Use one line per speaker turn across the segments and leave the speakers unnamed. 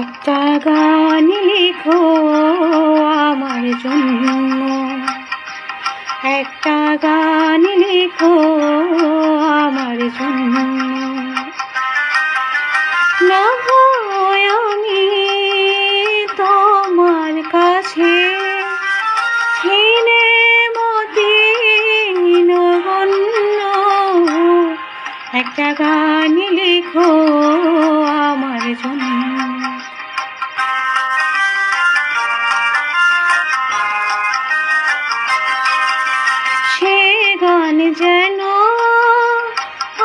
একটা গান লিখো আমার জন্য, একটা গান লিখো আমার জন্য। না হয় আমি তোমার কাছে ছিনে মতিন গণ্য, একটা গান লিখো আমার জন্য। সে গান যেন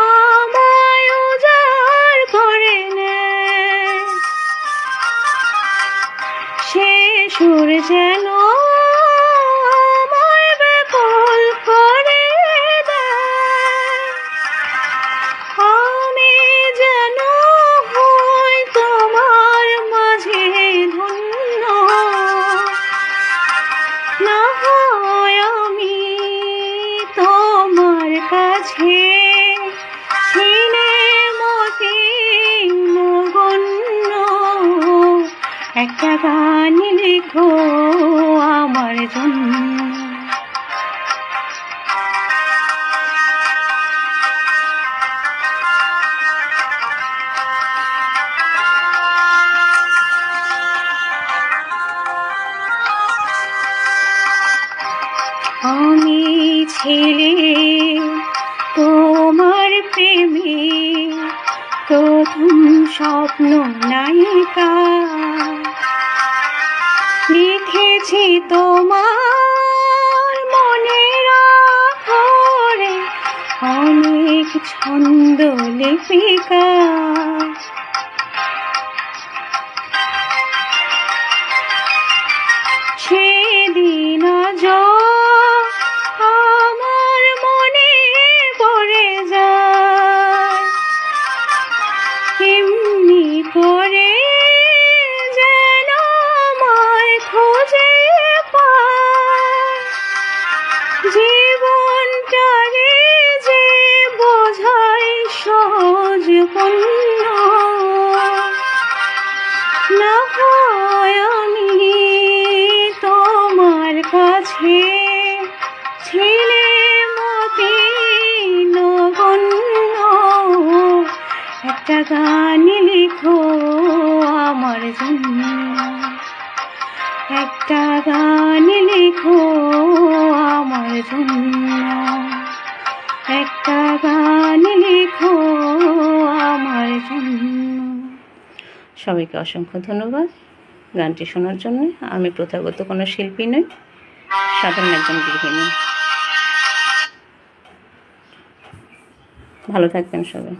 আমায় উজাড় করে নেয়, সে সুর যেন আমায় ব্যাকুল করে দেয়। আমি যেন হই তোমার মাঝে ধন্য, না হয় আমি তোমার কাছে ছিনে মতিন গণ্য, একটা গান লিখো আমার জন্য। আমি ছিলে তোমার প্রেমে প্রথম স্বপ্ন নায়িকা, লিখেছি তোমার মনের আখরে অনেক ছন্দ লিপিকা। সেদিন আজ আমার মনে পড়ে যায়, এমনি করে যেন আমায় খুঁজে পায়। জীবনটারে যে বোঝায় সহজ পূর্ণ, না হয় আমি তোমার কাছে ছিলে মতিন গণ্য, একটা গান লিখো আমার জন্য, একটা গান লিখো আমার জন্য, একটা গান লিখো আমার জন্য। সবাইকে অসংখ্য ধন্যবাদ গানটি শোনার জন্য। আমি প্রথাগত কোনো শিল্পী নই, সাধারণ একজন গৃহিণী। ভালো থাকবেন সবাই।